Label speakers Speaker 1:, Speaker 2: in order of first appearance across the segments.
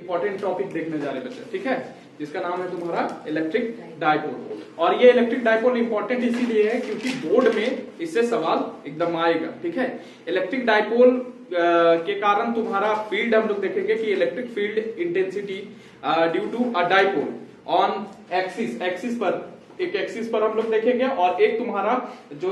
Speaker 1: Important topic देखने जा रहे बच्चे, ठीक है, जिसका नाम है तुम्हारा इलेक्ट्रिक डायपोल। और ये इलेक्ट्रिक डायपोल इंपॉर्टेंट इसीलिए है क्योंकि बोर्ड में इससे सवाल एकदम आएगा, ठीक है। इलेक्ट्रिक डायपोल के कारण तुम्हारा फील्ड हम लोग देखेंगे कि electric field intensity due to a dipole on axis पर, एक एक्सिस पर हम लोग देखेंगे और एक तुम्हारा जो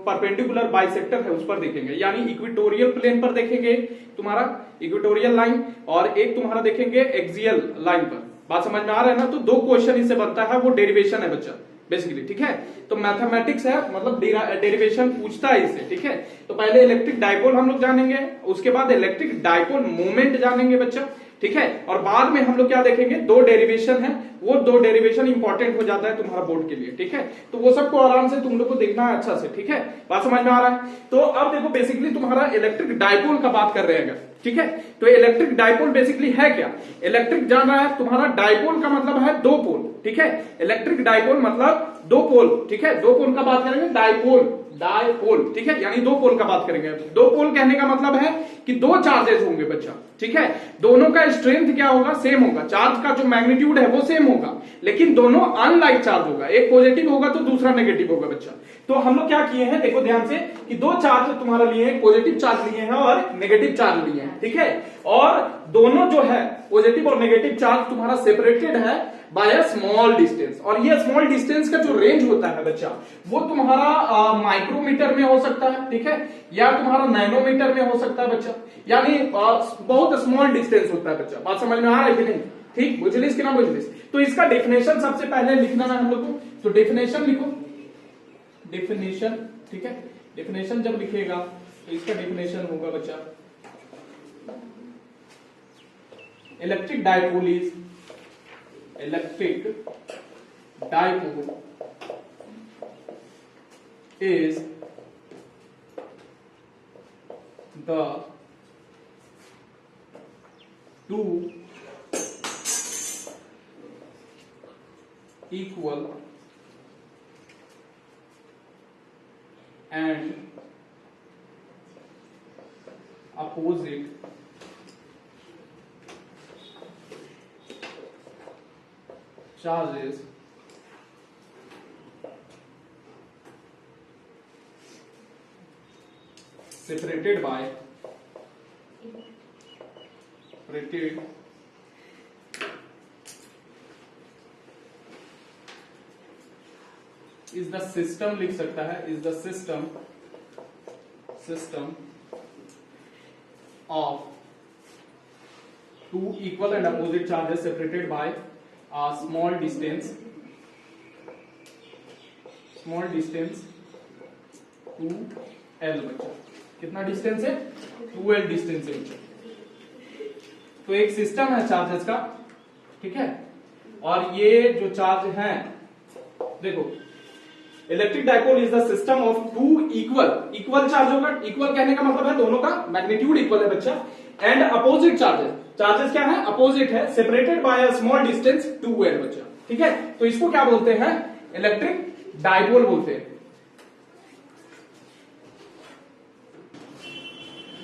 Speaker 1: परपेंडिकुलर बाइसेक्टर है उस पर देखेंगे, यानी इक्वेटोरियल प्लेन पर देखेंगे तुम्हारा इक्वेटोरियल लाइन, और एक तुम्हारा देखेंगे एक्सियल लाइन पर। बात समझ में आ रहा है ना। तो दो क्वेश्चन इससे बनता है, वो डेरिवेशन है बच्चा बेसिकली, ठीक है। तो मैथमेटिक्स है, मतलब डेरिवेशन पूछता है इससे, ठीक है। तो पहले इलेक्ट्रिक डायपोल हम लोग जानेंगे, उसके बाद इलेक्ट्रिक डायपोल मोमेंट जानेंगे बच्चा, ठीक है। और बाद में हम लोग क्या देखेंगे, दो डेरिवेशन है, वो दो डेरिवेशन इंपॉर्टेंट हो जाता है तुम्हारा बोर्ड के लिए, ठीक है। तो वो सबको आराम से तुम लोग को देखना है अच्छा से, ठीक है। बात समझ में आ रहा है। तो अब देखो बेसिकली तुम्हारा इलेक्ट्रिक डायपोल का बात कर रहे हैं, ठीक है। तो इलेक्ट्रिक डायपोल बेसिकली है क्या, इलेक्ट्रिक जान रहा है तुम्हारा, डायपोल का मतलब है दो पोल, ठीक है। इलेक्ट्रिक डायपोल मतलब दो पोल, ठीक है। दो पोल का बात करेंगे, डायपोल, ठीक है, यानी दो पोल का बात करेंगे। दो पोल कहने का मतलब है कि दो चार्जेस होंगे बच्चा, ठीक है। दोनों का स्ट्रेंथ क्या होगा, सेम होगा, चार्ज का जो मैग्नीट्यूड है वो सेम होगा, लेकिन दोनों अनलाइक चार्ज होगा, एक पॉजिटिव होगा तो दूसरा नेगेटिव होगा बच्चा। तो हम लोग क्या किए हैं, देखो ध्यान से, कि दो चार्ज तुम्हारा लिए हैं, पॉजिटिव चार्ज लिए हैं और नेगेटिव चार्ज लिए हैं, ठीक है। और दोनों जो है पॉजिटिव और नेगेटिव चार्ज तुम्हारा सेपरेटेड है बाय अ स्मॉल डिस्टेंस, और ये स्मॉल डिस्टेंस का जो रेंज होता है बच्चा, वो तुम्हारा माइक्रोमीटर में हो सकता है, ठीक है, या तुम्हारा नैनोमीटर में हो सकता है बच्चा, यानी बहुत स्मॉल डिस्टेंस होता है बच्चा। बात समझ में आ रहा है कि नहीं, ठीक, बुझलिस कि ना बुझलिस। तो इसका डेफिनेशन सबसे पहले लिखना है हम लोग को, तो डेफिनेशन लिखो, डेफिनेशन, ठीक है। डेफिनेशन जब लिखेगा तो इसका डेफिनेशन होगा बच्चा, electric dipole is, electric dipole is the two equal and opposite charges separated by is the system, लिख सकता है, is the system of two equal and opposite charges separated by a small distance 2l बच्चा, कितना distance है, 2l distance है बच्चा। तो एक सिस्टम है चार्जेस का, ठीक है। और ये जो चार्ज है, देखो electric dipole is the system of two equal charge होगा, इक्वल कहने का मतलब है दोनों का मैग्नीट्यूड इक्वल है बच्चा, एंड अपोजिट चार्जेस क्या है, अपोजिट है, separated by a small distance 2l बच्चा, ठीक है। तो इसको क्या बोलते हैं, इलेक्ट्रिक डायपोल बोलते हैं।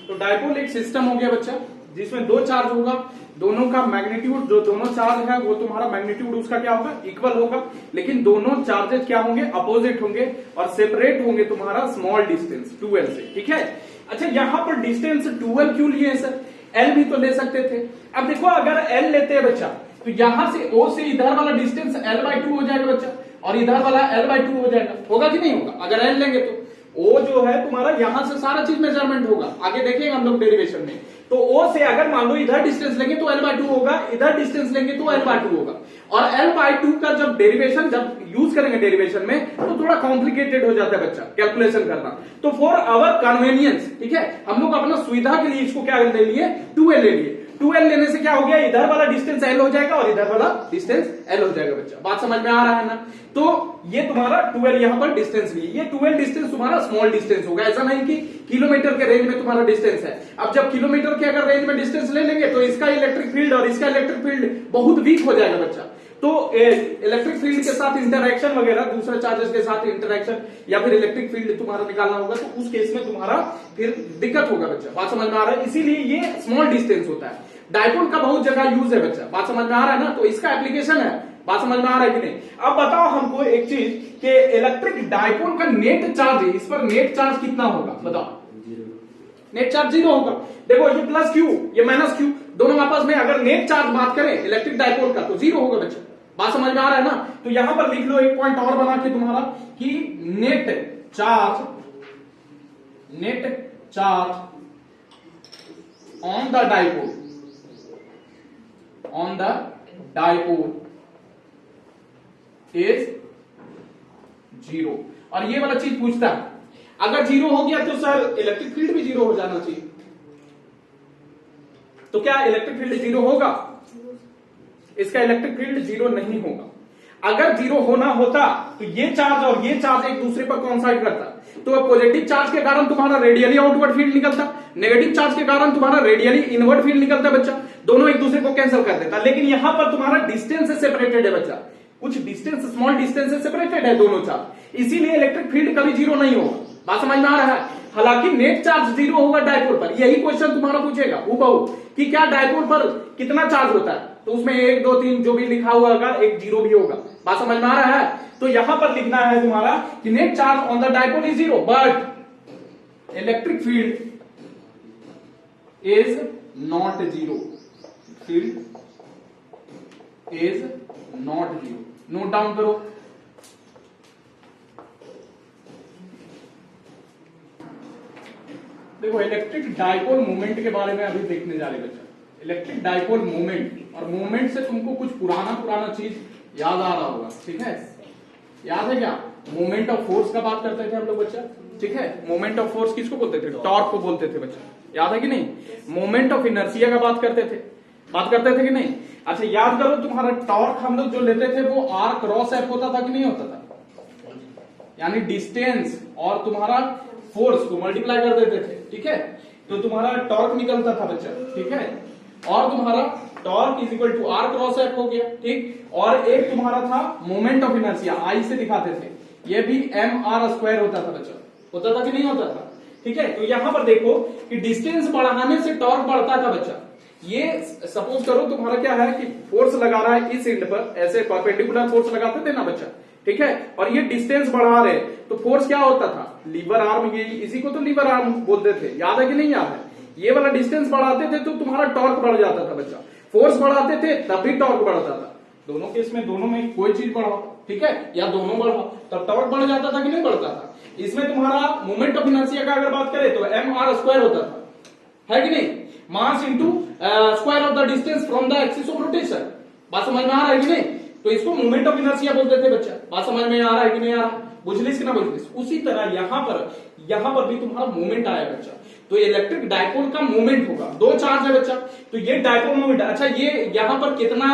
Speaker 1: तो डायपोल एक सिस्टम हो गया बच्चा, जिसमें दो चार्ज होगा, दोनों का मैग्नीट्यूड, जो दोनों चार्ज है वो तुम्हारा मैग्नीट्यूड उसका क्या होगा, इक्वल होगा, लेकिन दोनों चार्जेस क्या होंगे, अपोजिट होंगे और सेपरेट होंगे तुम्हारा स्मॉल डिस्टेंस 2l से, ठीक है। अच्छा, यहां पर डिस्टेंस 2l क्यों लिए हैं सर, l भी तो ले सकते थे। अब देखो अगर l लेते हैं बच्चा, तो यहां से o से इधर वाला डिस्टेंस l/2 हो जाएगा बच्चा, और इधर वाला l/2 हो जाएगा, होगा कि नहीं होगा। अगर l लेंगे तो o जो है तुम्हारा यहां से सारा चीज मेजरमेंट होगा, आगे देखेंगे हम लोग डेरिवेशन में। तो o से अगर मान लो इधर डिस्टेंस लेंगे तो l/2 होगा, इधर डिस्टेंस लेंगे तो l/2 होगा। और l/2 का जब डेरिवेशन जब यूज करेंगे डेरिवेशन में, तो थोड़ा कॉम्प्लिकेटेड हो जाता है बच्चा कैलकुलेशन करना। तो फॉर आवर कन्वीनियंस, ठीक है, हम लोग अपना सुविधा के लिए इसको क्या ले लिए, 2l ले लिए। 2l लेने से क्या हो गया, इधर वाला डिस्टेंस l हो जाएगा और इधर वाला डिस्टेंस l हो जाएगा बच्चा। बात समझ में आ रहा है ना। तो ये तुम्हारा 2l यहां पर डिस्टेंस लिए, ये 2l डिस्टेंस तुम्हारा स्मॉल डिस्टेंस होगा, ऐसा नहीं कि किलोमीटर के रेंज में तुम्हारा डिस्टेंस है। अब जब किलोमीटर के अगर रेंज में डिस्टेंस ले लेंगे तो इसका इलेक्ट्रिक फील्ड और इसका इलेक्ट्रिक फील्ड बहुत वीक हो जाएगा बच्चा, तो इलेक्ट्रिक फील्ड के साथ इंटरेक्शन वगैरह, दूसरे चार्जेस के साथ इंटरेक्शन या फिर इलेक्ट्रिक फील्ड तुम्हारा निकालना होगा, तो उस केस में तुम्हारा फिर दिक्कत होगा बच्चा। बात समझ में आ रहा है? इसीलिए ये स्मॉल डिस्टेंस होता है। डायपोल का बहुत जगह यूज है बच्चा, बात समझ में आ रहा है ना, तो इसका एप्लीकेशन है। बात समझ में आ रहा है कि नहीं? अब बताओ हमको एक चीज कि इलेक्ट्रिक डायपोल का नेट चार्ज है, इस पर नेट चार्ज कितना होगा बताओ? नेट चार्ज 0 होगा। देखो ये प्लस क्यू, ये माइनस क्यू, दोनों आपस में अगर नेट चार्ज बात करें इलेक्ट्रिक डायपोल का तो 0 होगा बच्चा। बात समझ में आ रहा है ना? तो यहां पर लिख लो एक पॉइंट और बना के तुम्हारा कि net charge on the dipole is 0। और ये वाला चीज पूछता है, अगर 0 हो गया तो सर इलेक्ट्रिक फील्ड भी 0 हो जाना चाहिए। तो क्या इलेक्ट्रिक फील्ड 0 होगा? इसका इलेक्ट्रिक फील्ड 0 नहीं होगा। अगर 0 होना होता तो ये चार्ज और ये चार्ज एक दूसरे पर कॉन्साइड करता, तो पॉजिटिव चार्ज के कारण तुम्हारा रेडियली आउटवर्ड फील्ड निकलता, नेगेटिव चार्ज के कारण तुम्हारा रेडियली इनवर्ड फील्ड निकलता बच्चा, दोनों एक दूसरे को कैंसिल कर देता। लेकिन यहां पर तुम्हारा डिस्टेंस से सेपरेटेड है बच्चा, कुछ डिस्टेंस, स्मॉल डिस्टेंस से सेपरेटेड है दोनों चार्ज, इसीलिए इलेक्ट्रिक फील्ड कभी 0 नहीं होगा। बात समझ में आ रहा है? हालांकि नेट चार्ज 0 होगा डायपोल पर। यही क्वेश्चन तुम्हारा पूछेगा हूबहू कि क्या डायपोल पर कितना चार्ज होता है, तो उसमें 1 2 3 जो भी लिखा हुआ होगा, एक 0 भी होगा। बात समझ में आ रहा है? तो यहां पर लिखना है तुम्हारा कि net charge on the dipole is 0 but electric field is not 0। Field is not 0। Note down करो। देखो इलेक्ट्रिक डायपोल मोमेंट के बारे में अभी देखने जा रहे बच्चा। इलेक्ट्रिक डायपोल मोमेंट, और मोमेंट से तुमको कुछ पुराना चीज याद आ रहा होगा, ठीक है? याद है क्या? मोमेंट ऑफ फोर्स का बात करते थे हम लोग बच्चा, ठीक है? मोमेंट ऑफ फोर्स किसको बोलते थे? टॉर्क को बोलते थे बच्चा, याद है कि नहीं? मोमेंट ऑफ इनर्शिया का बात करते थे कि नहीं? अच्छा याद करो, तुम्हारा टॉर्क हम लोग जो लेते थे वो आर क्रॉस एफ होता था कि नहीं होता था? यानी डिस्टेंस और तुम्हारा फोर्स को मल्टीप्लाई कर देते थे, ठीक है? तो तुम्हारा टॉर्क निकलता था बच्चा, ठीक है? और तुम्हारा torque is equal to R cross F हो गया, ठीक? और एक तुम्हारा था मोमेंट ऑफ इनर्शिया, आई से दिखाते थे, ये भी एम आर स्क्वायर होता था बच्चा, होता था कि नहीं होता था? ठीक है? तो यहां पर देखो कि डिस्टेंस बढ़ाने से टॉर्क बढ़ता था बच्चा। ये सपोज करो तुम्हारा क्या है कि फोर्स लगा रहा है इस एंड पर, ऐसे परपेंडिकुलर फोर्स लगाते थे ना बच्चा, ठीक है? और ये डिस्टेंस बढ़ा रहे, तो फोर्स क्या होता था? लीवर आर्म, ये इसी को तो लीवर आर्म बोलते थे, याद है कि नहीं याद है? ये वाला डिस्टेंस बढ़ाते थे तो तुम्हारा टॉर्क बढ़ जाता था बच्चा। फोर्स बढ़ाते थे तब भी टॉर्क बढ़ता था। दोनों केस में, दोनों में कोई चीज बढ़ाओ, ठीक है? या दोनों बढ़ाओ तब टॉर्क बढ़ जाता था कि नहीं बढ़ता था? इसमें तुम्हारा मोमेंट ऑफ इनर्शिया का अगर बात करें तो एम आर स्क्वायर होता था, है कि नहीं? Mass into square of the distance from the axis of rotation. बात समझ में आ रहा है कि नहीं? तो इसको मोमेंट ऑफ इनर्शिया बोलते थे बच्चा। बात समझ में आ रहा है कि नहीं आ रहा? बुझलिस कि ना बुझलिस? उसी तरह यहां पर भी तुम्हारा मोमेंट आया बच्चा, तो इलेक्ट्रिक डायपोल का मोमेंट होगा। दो चार्ज है बच्चा, तो ये डायपोल मोमेंट। अच्छा ये यहां पर कितना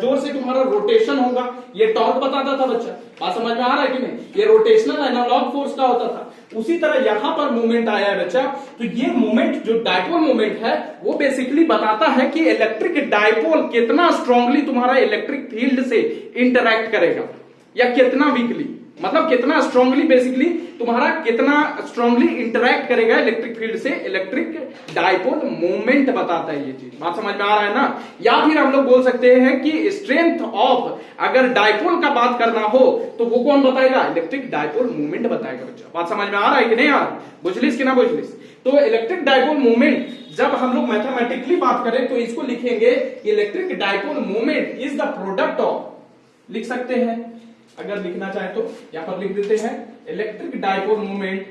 Speaker 1: जोर से तुम्हारा रोटेशन होगा ये टॉर्क बताता था बच्चा। बात समझ में आ रहा है कि नहीं? ये रोटेशनल एनालॉग फोर्स का होता था। उसी तरह यहां पर मूवमेंट आया है बच्चा, तो ये मूवमेंट जो डायपोल मूवमेंट है वो बेसिकली बताता है कि इलेक्ट्रिक डायपोल कितना स्ट्रांगली तुम्हारा इलेक्ट्रिक फील्ड से इंटरैक्ट करेगा या कितना वीकली, मतलब कितना स्ट्रांगली बेसिकली तुम्हारा कितना स्ट्रांगली इंटरैक्ट करेगा इलेक्ट्रिक फील्ड से। इलेक्ट्रिक डायपोल मूवमेंट बताता है ये चीज। बात समझ में आ रहा है ना? या फिर हम लोग बोल सकते हैं कि स्ट्रेंथ ऑफ, अगर डायपोल का बात करना हो तो वो कौन बताएगा? इलेक्ट्रिक डायपोल मूवमेंट बताएगा बच्चा। बात समझ में आ रहा है कि नहीं यार? बुझलिस कि ना बुझलिस? तो इलेक्ट्रिक डायपोल मूवमेंट जब हम लोग मैथमेटिकली बात करें तो इसको लिखेंगे electric dipole movement is the product of, लिख सकते हैं अगर लिखना चाहे तो, यहां पर लिख देते हैं इलेक्ट्रिक डायपोल मूवमेंट,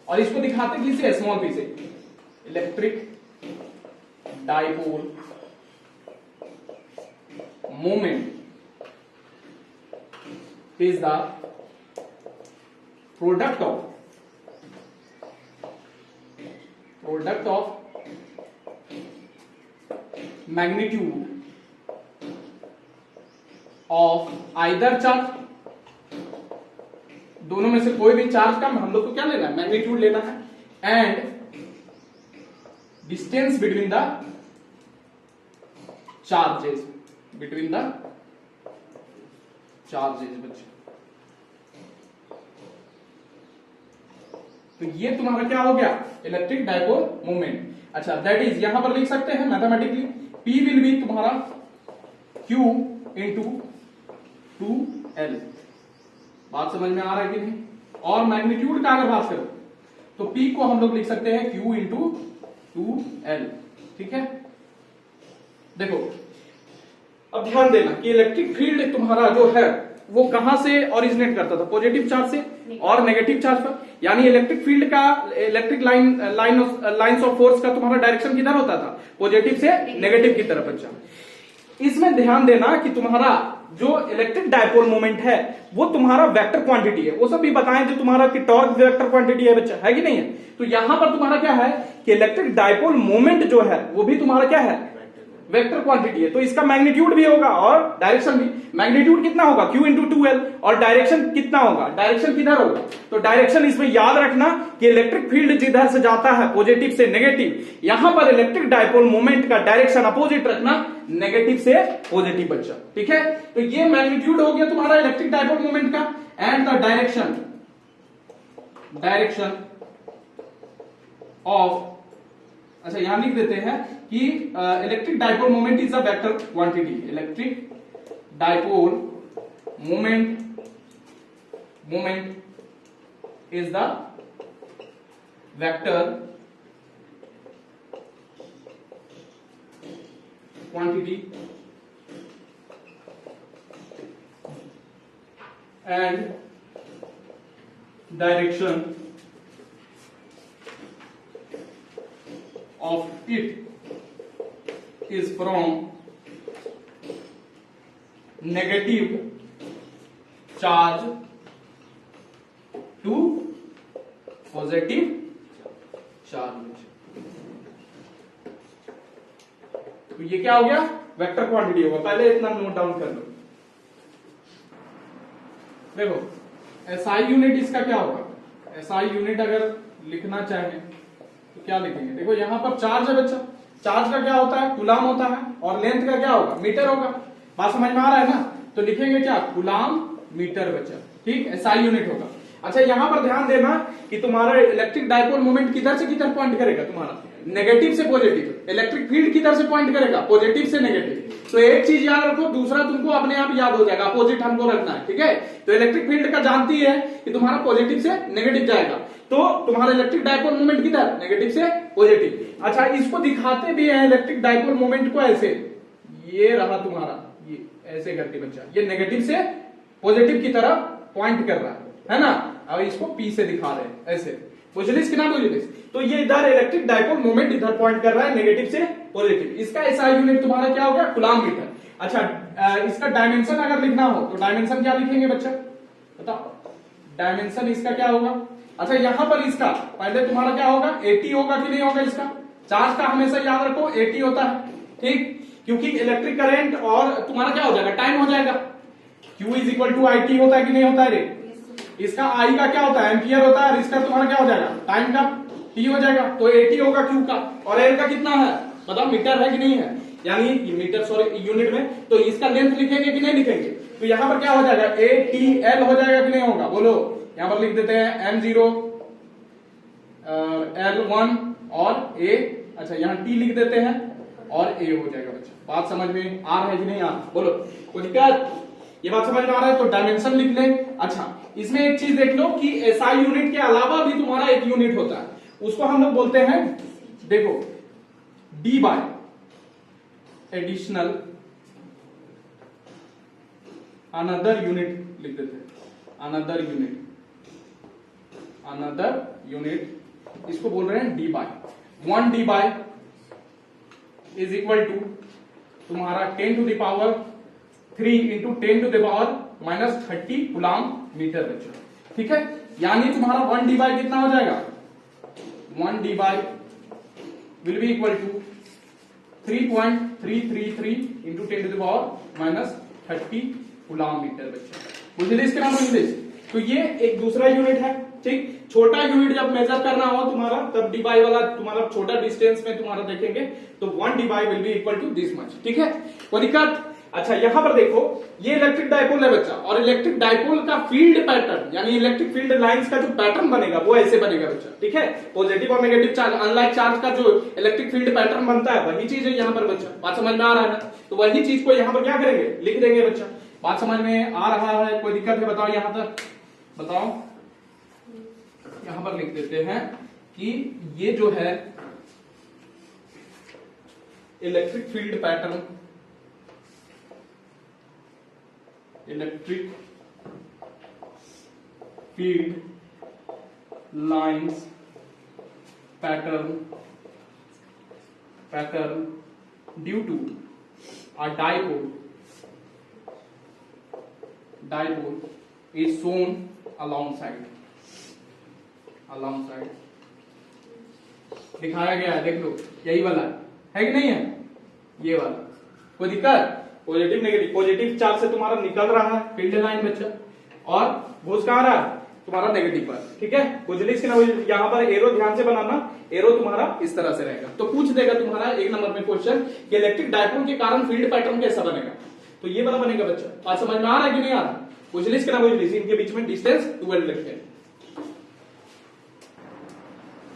Speaker 1: और इसको दिखाते किसे? स्मॉल पी से। Electric dipole movement is the product of magnitude of either charge, दोनों में से कोई भी चार्ज का हम लोग को क्या लेना है? मैग्नीट्यूड लेना है, and distance between the charges, between the charges बच्चे। तो ये तुम्हारा क्या हो गया, इलेक्ट्रिक डाइपोल मोमेंट। अच्छा, दैट इज यहां पर लिख सकते हैं मैथमेटिकली, P विल बी तुम्हारा Q इंटू 2L। बात समझ में आ रहा है कि नहीं? और मैग्नीट्यूड का अगर बात करो तो P को हम लोग लिख सकते हैं Q इंटू 2L। ठीक है, देखो अब ध्यान देना कि इलेक्ट्रिक फील्ड तुम्हारा जो है वो कहां से ओरिजिनेट करता था, पॉजिटिव चार्ज से और नेगेटिव चार्ज पर। यानी इलेक्ट्रिक फील्ड का, इलेक्ट्रिक लाइंस ऑफ फोर्स का तुम्हारा डायरेक्शन किधर होता था, पॉजिटिव से नेगेटिव की तरफ। अच्छा, इसमें ध्यान देना कि तुम्हारा जो इलेक्ट्रिक डायपोल मोमेंट है वो तुम्हारा वेक्टर क्वांटिटी है। वो सब भी बताएं जो तुम्हारा कि टॉर्क वेक्टर क्वांटिटी है बच्चा, है कि नहीं है? तो यहां पर तुम्हारा क्या है कि इलेक्ट्रिक डायपोल मोमेंट जो है वो भी तुम्हारा क्या है, वेक्टर क्वांटिटी है। तो इसका मैग्नीट्यूड भी होगा और डायरेक्शन भी। मैग्नीट्यूड कितना होगा, Q इंटू 2L, और डायरेक्शन कितना होगा, डायरेक्शन किधर होगा? तो डायरेक्शन इसमें याद रखना कि इलेक्ट्रिक फील्ड जिधर से जाता है पॉजिटिव से नेगेटिव, यहां पर इलेक्ट्रिक डायपोल मोमेंट का डायरेक्शन अपोजिट रखना, नेगेटिव से पॉजिटिव बच्चा। ठीक है, तो ये मैग्नीट्यूड हो गया तुम्हारा इलेक्ट्रिक डायपोल मोमेंट का। एंड द डायरेक्शन ऑफ, अच्छा यहां लिख देते हैं कि electric dipole moment is a vector quantity. Electric dipole moment is the vector quantity and direction of it is from negative charge to positive charge। तो ये क्या हो गया, वेक्टर क्वांटिटी होगा। पहले इतना नोट डाउन कर लो। देखो SI यूनिट इसका क्या होगा, SI यूनिट अगर लिखना चाहें तो क्या लिखेंगे? देखो यहां पर चार्ज है बच्चा, चार्ज का क्या होता है, कूलाम होता है, और लेंथ का क्या होगा, मीटर होगा। बात समझ में आ रहा है ना? तो लिखेंगे क्या, कूलाम मीटर बच्चा। ठीक, SI यूनिट होगा। अच्छा, यहां पर ध्यान देना कि तुम्हारा इलेक्ट्रिक डायपोल मोमेंट किधर से किधर पॉइंट करेगा, तुम्हारा नेगेटिव से पॉजिटिव। इलेक्ट्रिक फील्ड किधर से पॉइंट करेगा, पॉजिटिव से नेगेटिव। तो एक चीज याद रखो, दूसरा तुमको अपने आप याद हो जाएगा, अपोजिट हमको रखना है। ठीक है, तो इलेक्ट्रिक फील्ड का जानती है कि तुम्हारा पॉजिटिव से नेगेटिव जाएगा, तो तुम्हारा इलेक्ट्रिक डायपोल मोमेंट किधर, नेगेटिव से पॉजिटिव। अच्छा, इसको दिखाते भी है इलेक्ट्रिक डायपोल मोमेंट को ऐसे, ये रहा तुम्हारा, ये ऐसे करके बच्चा, ये नेगेटिव से पॉजिटिव की तरफ पॉइंट कर रहा है ना। और इसको P से दिखा रहे हैं ऐसे, बुझलिस कि ना बुझलिस? तो ये इधर इलेक्ट्रिक डायपोल मोमेंट इधर पॉइंट कर रहा है नेगेटिव से पॉजिटिव। इसका SI यूनिट तुम्हारा क्या हो गया, कूलाम मीटर। अच्छा, इसका डायमेंशन अगर लिखना हो तो डायमेंशन क्या लिखेंगे बच्चा, बताओ? डायमेंशन इसका क्या होगा? अच्छा, यहां पर इसका पहले तुम्हारा क्या होगा, 80 होगा कि नहीं होगा? इसका चार्ज का हमेशा याद रखो 80 होता है। ठीक, क्योंकि इलेक्ट्रिक करंट और तुम्हारा क्या हो जाएगा, टाइम हो जाएगा। Q is equal to IT होता है कि नहीं होता है रे? इसका I का क्या होता है, एम्पियर होता है, और इसका तुम्हारा क्या हो जाएगा, टाइम का T हो जाएगा। तो 80 होगा Q का, और L का कितना है बताओ, मीटर है कि नहीं है, यानी मीटर सॉरी यूनिट में। तो इसका लेंथ लिखेंगे कि नहीं लिखेंगे? तो यहां पर क्या हो जाएगा, ATL हो जाएगा कि नहीं होगा, बोलो? यहां पर लिख देते हैं M0 L1 और A। अच्छा, यहां T लिख देते हैं और A हो जाएगा बच्चा। बात समझ में आ रहा है कि नहीं आ रहा, बोलो? कोई दिक्कत? ये बात समझ में आ रहा है तो डायमेंशन लिख लें। अच्छा, इसमें एक चीज देख लो कि SI यूनिट के अलावा भी तुम्हारा एक यूनिट होता है, उसको हम लोग बोलते हैं, देखो D bye additional another unit लिख देते हैं, अनदर यूनिट, इसको बोल रहे हैं D by 1 D by is equal to तुम्हारा 10 to the power 3 into 10 to the power minus 30 coulomb meter बच्चों। ठीक है, यानी तुम्हारा 1 D बाय कितना हो जाएगा, 1 D by will be equal to 3.333 into 10 to the power minus 30 coulomb meter बच्चों। बुझलिए इसके नाम बुझलिए? तो ये एक दूसरा यूनिट है। ठीक, छोटा यूनिट जब मेजर करना हो तुम्हारा, तब डी बाई वाला तुम्हारा छोटा डिस्टेंस में तुम्हारा देखेंगे तो 1 D by will be equal to this much. ठीक है, कोई दिक्कत? अच्छा यहां पर देखो, ये इलेक्ट्रिक डायपोल है बच्चा, और इलेक्ट्रिक डायपोल का फील्ड पैटर्न यानी इलेक्ट्रिक फील्ड लाइंस का जो पैटर्न बनेगा वो ऐसे बनेगा बच्चा, ठीक है। पॉजिटिव और नेगेटिव चार्ज, अनलाइक चार्ज का जो इलेक्ट्रिक फील्ड पैटर्न बनता है वही चीज है यहाँ पर बच्चा। बात समझ में आ रहा है ना? तो वही चीज को यहाँ पर क्या करेंगे, लिख देंगे बच्चा। बात समझ में आ रहा है? कोई दिक्कत है बताओ यहां तक, बताओ। यहां पर लिख देते हैं कि ये जो है electric field pattern, electric field lines pattern due to a dipole is shown alongside दिखाया गया है, देख लो यही वाला है कि नहीं है, ये वाला। कोई दिक्कत? पॉजिटिव नेगेटिव, पॉजिटिव चार्ज से तुम्हारा निकल रहा है फील्ड लाइन बच्चा, और घुस कहां रहा है तुम्हारा नेगेटिव पर, ठीक है। पोजिटिव की यहाँ पर एरो ध्यान से बनाना, एरो तुम्हारा इस तरह से रहेगा। तो पूछ देगा तुम्हारा 1 नंबर में क्वेश्चन कि इलेक्ट्रिक डायपोल के कारण फील्ड पैटर्न कैसा बनेगा, तो ये वाला बनेगा बच्चा। बात समझ में आ रहा है कि नहीं आ रहा? पोजिटिव के ना पोजिटिव, इनके बीच में डिस्टेंस 12 रखते हैं।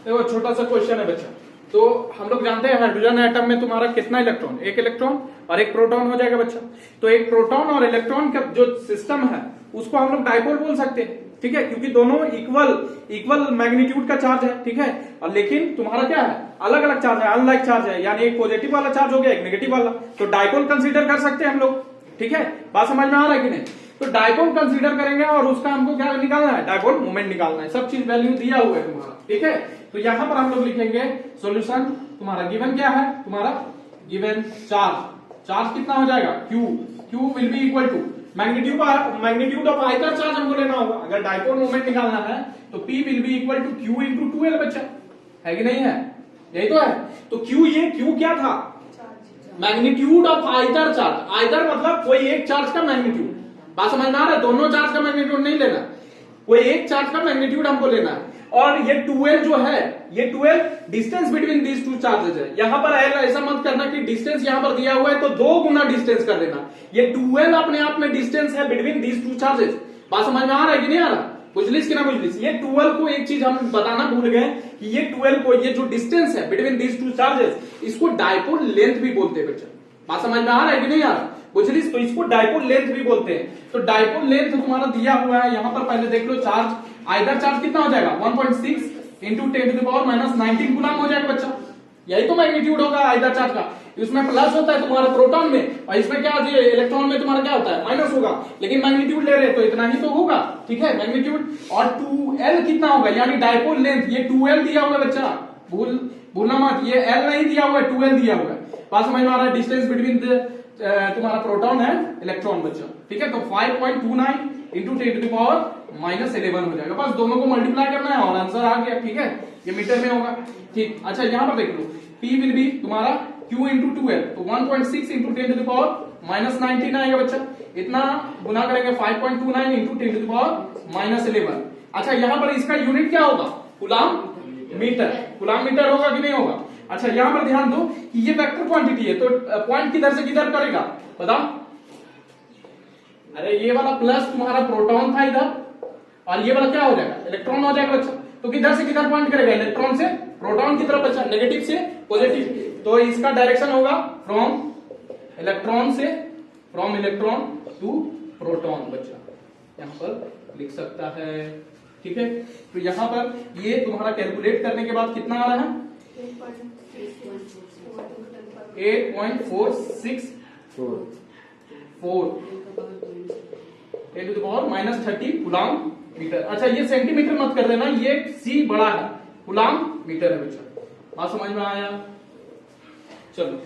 Speaker 1: देखो छोटा सा क्वेश्चन है बच्चा। तो हम लोग जानते हैं हाइड्रोजन एटम में तुम्हारा कितना इलेक्ट्रॉन, एक इलेक्ट्रॉन और एक प्रोटॉन हो जाएगा बच्चा। तो एक प्रोटॉन और इलेक्ट्रॉन का जो सिस्टम है उसको हम लोग डायपोल बोल सकते हैं, ठीक है, क्योंकि दोनों इक्वल मैग्नीट्यूड का चार्ज है, ठीक है। और लेकिन तुम्हारा क्या है, अलग अलग चार्ज है, अनलाइक चार्ज है, यानी एक पॉजिटिव वाला चार्ज हो गया, एक नेगेटिव वाला। तो डायपोल कंसीडर कर सकते हैं हम लोग, ठीक है। बात समझ में आ रहा है कि नहीं? तो डायपोल कंसीडर करेंगे और उसका हमको क्या निकालना है, डायपोल मोमेंट निकालना है। सब चीज वैल्यू दिया हुआ है तुम्हारा, ठीक है। तो यहां पर हम लोग लिखेंगे सॉल्यूशन, तुम्हारा गिवन क्या है, तुम्हारा गिवन चार्ज कितना हो जाएगा, Q will be equal to magnitude of either charge हमको लेना होगा। अगर डायपोल मोमेंट निकालना है तो P will be equal to Q into 2L बच्चा, है कि नहीं है? यही तो है। तो Q क्या था, magnitude of either charge, either मतलब कोई एक चार्ज का मैग्नीट्यूड। बात समझ में आ रहा है? दोनों चार्ज का मैग्नीट्यूड नहीं लेना, कोई एक चार्ज का मैग्नीट्यूड हमको लेना है। और ये 2L जो है, ये 2L distance between these two charges है। यहां पर ऐसा मत करना कि डिस्टेंस यहां पर दिया हुआ है तो 2 गुना डिस्टेंस कर देना। ये 2L अपने आप में डिस्टेंस है बिटवीन दीज टू चार्जेस। बात समझ में आ रहा है कि नहीं आ रहा? बुझलिस कि ना बुझलिस? ये 2L को एक चीज हम बताना भूल गए कि ये 2L को, ये जो डिस्टेंस है बिटवीन दीज टू चार्जेस, इसको डायपोल लेंथ भी बोलते हैं बच्चा। बात समझ में आ रहा है कि नहीं आ रहा? बुझलिस? तो इसको डायपोल लेंथ भी बोलते हैं। तो डायपोल लेंथ तुम्हारा दिया हुआ है यहां पर, पहले देख लो चार्ज, आइदर चार्ज कितना हो जाएगा, 1.6 इंटू 10⁻⁻19 कूलम हो जाएगा बच्चा। यही तो मैग्नीट्यूड होगा आइदर चार्ज का। इसमें प्लस होता है तुम्हारा प्रोटॉन में, और इसमें क्या इलेक्ट्रॉन में तुम्हारा क्या होता है, माइनस होगा। लेकिन मैग्नीट्यूड ले रहे हैं तो इतना ही तो होगा, ठीक है, मैग्नीट्यूड। और 2L कितना होगा, यानी डायपोल लेंथ, ये 2L दिया हुआ है बच्चा, भूलना मत, ये L नहीं दिया हुआ है, 2L दिया हुआ है। बात समझ में आ रहा है? डिस्टेंस बिटवीन तुम्हारा प्रोटॉन है इलेक्ट्रॉन बच्चा, ठीक है। तो 5.29 इंटू 10⁻⁻11 हो जाएगा। बस दोनों को मल्टीप्लाई करना है और आंसर आ गया, ठीक है। ये मीटर में होगा, ठीक। अच्छा यहां पर देख लो, P विल बी तुम्हारा Q इंटू 2L, तो 1.6 इंटू 10⁻⁻19 आएगा बच्चा। इतना गुना करेंगे 5.29 इंटू 10⁻11। अच्छा यहां पर इसका यूनिट क्या होगा, कूलम मीटर होगा कि नहीं होगा? अच्छा यहां पर ध्यान दो कि ये वेक्टर क्वांटिटी है, तो पॉइंट किधर से किधर करेगा बताओ? अरे ये वाला प्लस तुम्हारा प्रोटॉन था इधर, और ये वाला क्या हो जाएगा, इलेक्ट्रॉन हो जाएगा बच्चा। तो किधर से किधर पॉइंट करेगा, इलेक्ट्रॉन से प्रोटॉन की तरफ बच्चा, नेगेटिव से पॉजिटिव। तो इसका डायरेक्शन होगा फ्रॉम इलेक्ट्रॉन टू प्रोटॉन बच्चा, यहां पर लिख सकता है, ठीक है। तो यहां पर ये तुम्हारा कैलकुलेट करने के बाद कितना आ रहा है, 8.464 10⁻30 कूलम मीटर। अच्छा ये सेंटीमीटर मत कर देना, ये C बड़ा है, कूलम मीटर है बच्चा। बात समझ में आया? चलो